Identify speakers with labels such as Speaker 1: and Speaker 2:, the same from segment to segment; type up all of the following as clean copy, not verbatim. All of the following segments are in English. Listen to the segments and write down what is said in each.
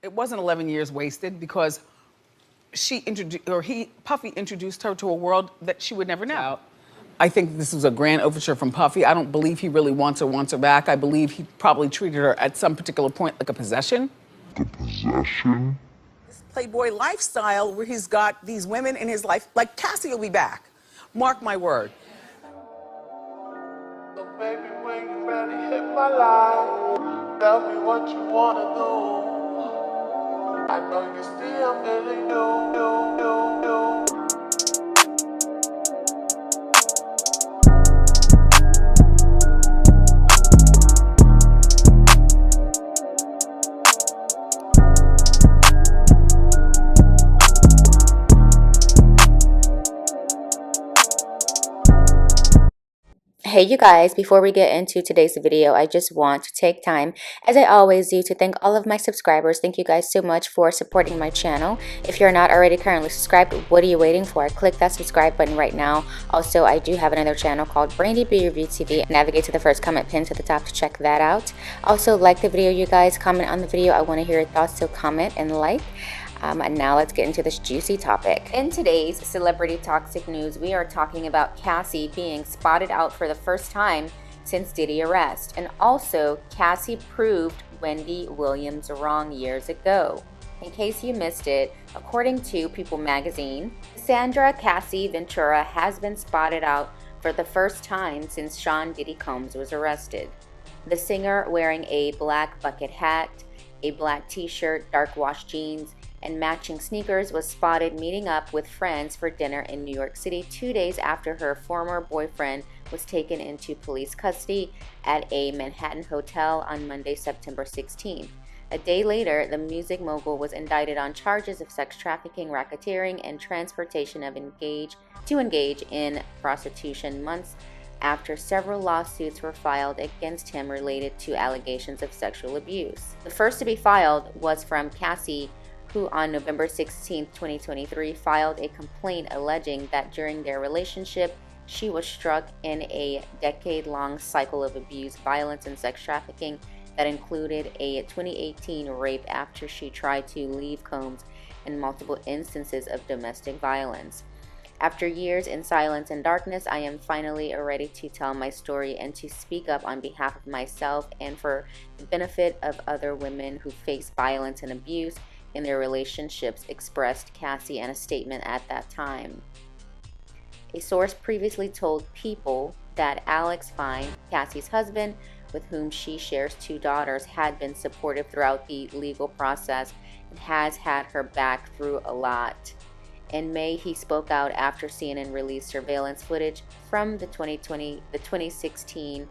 Speaker 1: It wasn't 11 years wasted because Puffy introduced her to a world that she would never know. I think this was a grand overture from Puffy. I don't believe he really wants her back. I believe he probably treated her at some particular point like a possession.
Speaker 2: The possession?
Speaker 3: This Playboy lifestyle where he's got these women in his life, like Cassie will be back. Mark my word.
Speaker 2: So baby, when you ready, hit my line. Tell me what you wanna do. I know you still feeling new.
Speaker 4: Hey you guys, before we get into today's video, I just want to take time, as I always do, to thank all of my subscribers. Thank you guys so much for supporting my channel. If you're not already currently subscribed, what are you waiting for? Click that subscribe button right now. Also, I do have another channel called Brandy B Review TV. Navigate to the first comment pinned to the top to check that out. Also, like the video, you guys. Comment on the video. I want to hear your thoughts, so comment and like. And now let's get into this juicy topic. In today's celebrity toxic news, we are talking about Cassie being spotted out for the first time since Diddy arrest. And also, Cassie proved Wendy Williams wrong years ago. In case you missed it, according to People magazine, Sandra Cassie Ventura has been spotted out for the first time since Sean Diddy Combs was arrested. The singer, wearing a black bucket hat, a black t-shirt, dark wash jeans, and matching sneakers, was spotted meeting up with friends for dinner in New York City 2 days after her former boyfriend was taken into police custody at a Manhattan hotel on Monday, September 16th. A day later, the music mogul was indicted on charges of sex trafficking, racketeering, and transportation to engage in prostitution months after several lawsuits were filed against him related to allegations of sexual abuse. The first to be filed was from Cassie, who on November 16, 2023, filed a complaint alleging that during their relationship, she was struck in a decade-long cycle of abuse, violence, and sex trafficking that included a 2018 rape after she tried to leave Combs, and multiple instances of domestic violence. After years in silence and darkness, I am finally ready to tell my story and to speak up on behalf of myself and for the benefit of other women who face violence and abuse in their relationships, expressed Cassie in a statement at that time. A source previously told People that Alex Fine, Cassie's husband, with whom she shares 2 daughters, had been supportive throughout the legal process and has had her back through a lot. In May, he spoke out after CNN released surveillance footage from the 2016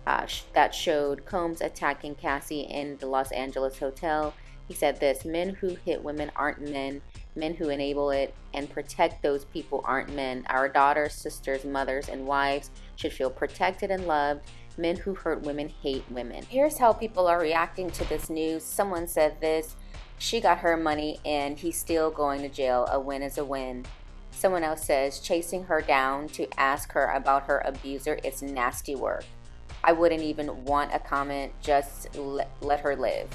Speaker 4: that showed Combs attacking Cassie in the Los Angeles hotel. He said this: "Men who hit women aren't men. Men who enable it and protect those people aren't men. Our daughters, sisters, mothers, and wives should feel protected and loved. Men who hurt women hate women." Here's how people are reacting to this news. Someone said this: "She got her money and he's still going to jail. A win is a win." Someone else says, "Chasing her down to ask her about her abuser is nasty work. I wouldn't even want a comment, just let her live."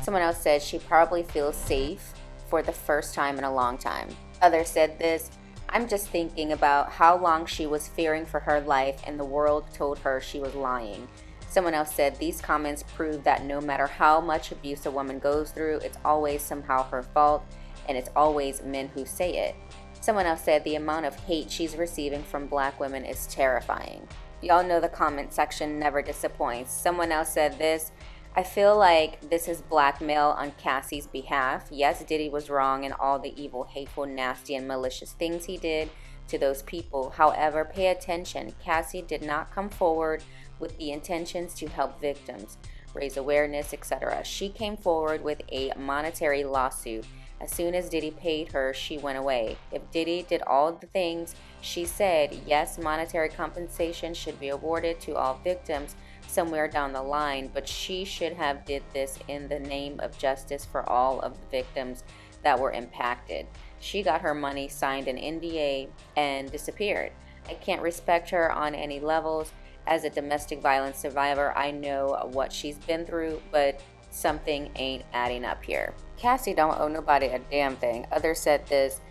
Speaker 4: Someone else said she probably feels safe for the first time in a long time. Others said this: "I'm just thinking about how long she was fearing for her life and the world told her she was lying." Someone else said these comments prove that no matter how much abuse a woman goes through, it's always somehow her fault, and it's always men who say it. Someone else said the amount of hate she's receiving from black women is terrifying. Y'all know the comment section never disappoints. Someone else said this: "I feel like this is blackmail on Cassie's behalf. Yes, Diddy was wrong in all the evil, hateful, nasty, and malicious things he did to those people. However, pay attention. Cassie did not come forward with the intentions to help victims, raise awareness, etc. She came forward with a monetary lawsuit. As soon as Diddy paid her, she went away. If Diddy did all the things she said, yes, monetary compensation should be awarded to all victims somewhere down the line, but she should have did this in the name of justice for all of the victims that were impacted. She got her money, signed an NDA, and disappeared. I can't respect her on any levels. As a domestic violence survivor, I know what she's been through, but something ain't adding up here. Cassie don't owe nobody a damn thing. Others said this,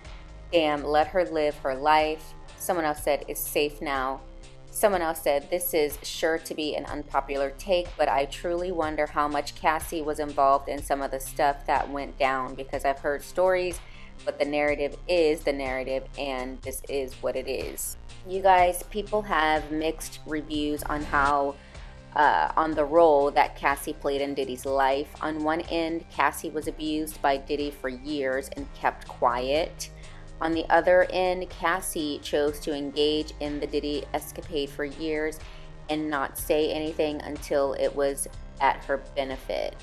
Speaker 4: damn, let her live her life. Someone else said it's safe now. Someone else said this is sure to be an unpopular take, but I truly wonder how much Cassie was involved in some of the stuff that went down, because I've heard stories, but the narrative is the narrative, and this is what it is. You guys, people have mixed reviews on how on the role that Cassie played in Diddy's life. On one end, Cassie was abused by Diddy for years and kept quiet. On the other end, Cassie chose to engage in the Diddy escapade for years and not say anything until it was at her benefit.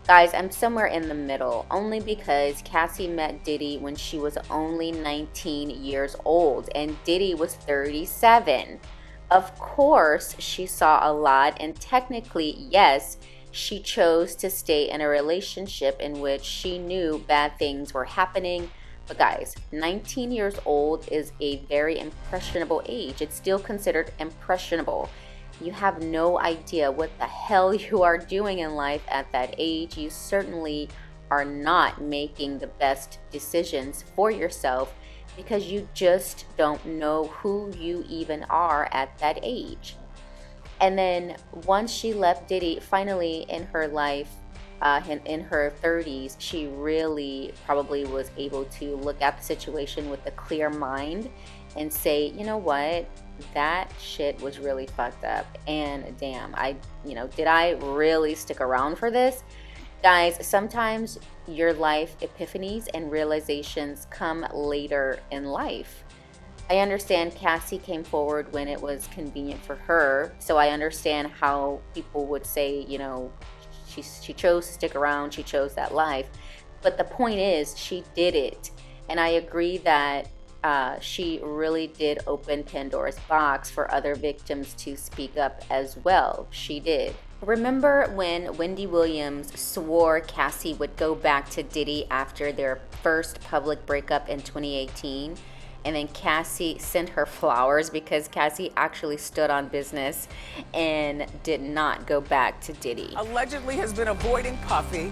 Speaker 4: Guys, I'm somewhere in the middle, only because Cassie met Diddy when she was only 19 years old and Diddy was 37. Of course, she saw a lot, and technically, yes, she chose to stay in a relationship in which she knew bad things were happening. But guys, 19 years old is a very impressionable age. It's still considered impressionable. You have no idea what the hell you are doing in life at that age. You certainly are not making the best decisions for yourself, because you just don't know who you even are at that age. And then once she left Diddy, finally in her life, in her 30s, she really probably was able to look at the situation with a clear mind and say, you know what, that shit was really fucked up, and damn, did I really stick around for this? Guys, sometimes your life epiphanies and realizations come later in life. I understand Cassie came forward when it was convenient for her, so I understand how people would say, she chose to stick around, she chose that life. But the point is, she did it. And I agree that she really did open Pandora's box for other victims to speak up as well. She did. Remember when Wendy Williams swore Cassie would go back to Diddy after their first public breakup in 2018? And then Cassie sent her flowers because Cassie actually stood on business and did not go back to Diddy.
Speaker 3: Allegedly has been avoiding Puffy,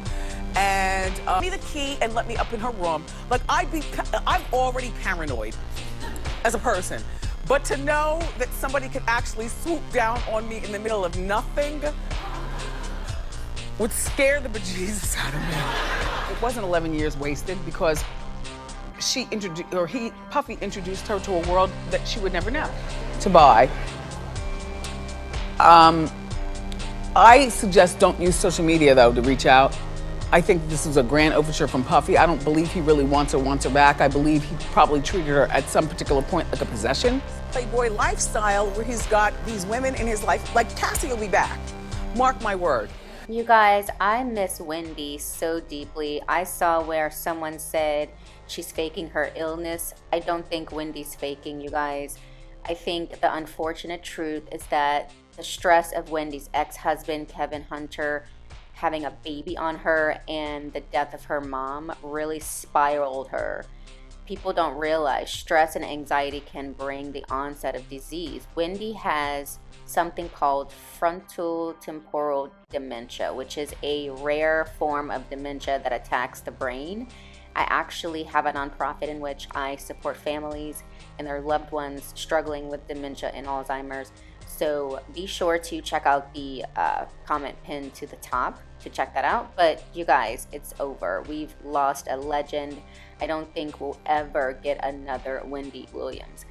Speaker 3: and me the key and let me up in her room. Like, I'm already paranoid as a person. But to know that somebody could actually swoop down on me in the middle of nothing would scare the bejesus out of me.
Speaker 1: It wasn't 11 years wasted, because Puffy introduced her to a world that she would never know. To buy. I suggest don't use social media, though, to reach out. I think this is a grand overture from Puffy. I don't believe he really wants her back. I believe he probably treated her at some particular point like a possession.
Speaker 3: Playboy lifestyle where he's got these women in his life, like Cassie will be back. Mark my word.
Speaker 4: You guys, I miss Wendy so deeply. I saw where someone said she's faking her illness. I don't think Wendy's faking, you guys. I think the unfortunate truth is that the stress of Wendy's ex-husband, Kevin Hunter, having a baby on her, and the death of her mom really spiraled her. People don't realize stress and anxiety can bring the onset of disease. Wendy has something called frontal temporal dementia, which is a rare form of dementia that attacks the brain. I actually have a nonprofit in which I support families and their loved ones struggling with dementia and Alzheimer's. So be sure to check out the comment pinned to the top to check that out. But you guys, it's over. We've lost a legend. I don't think we'll ever get another Wendy Williams.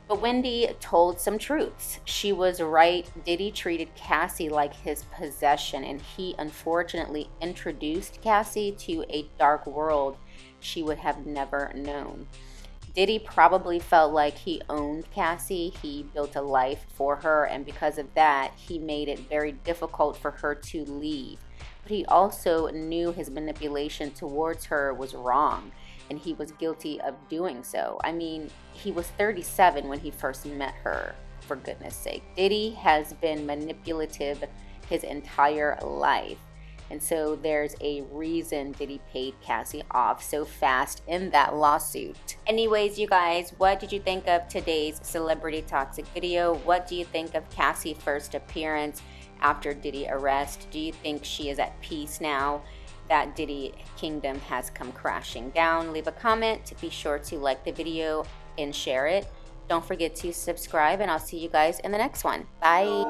Speaker 4: But Wendy told some truths. She was right. Diddy treated Cassie like his possession, and he unfortunately introduced Cassie to a dark world she would have never known. Diddy probably felt like he owned Cassie. He built a life for her, and because of that, he made it very difficult for her to leave. But he also knew his manipulation towards her was wrong, and he was guilty of doing so. I mean, he was 37 when he first met her, for goodness sake. Diddy has been manipulative his entire life. And so there's a reason Diddy paid Cassie off so fast in that lawsuit. Anyways, you guys, what did you think of today's Celebrity Toxic video? What do you think of Cassie's first appearance? after Diddy arrest? Do you think she is at peace now that Diddy kingdom has come crashing down? Leave a comment. Be sure to like the video and share it. Don't forget to subscribe, and I'll see you guys in the next one. Bye.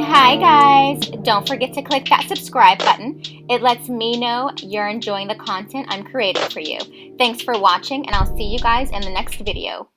Speaker 4: Hi guys, don't forget to click that subscribe button. It lets me know you're enjoying the content I'm creating for you. Thanks for watching, and I'll see you guys in the next video.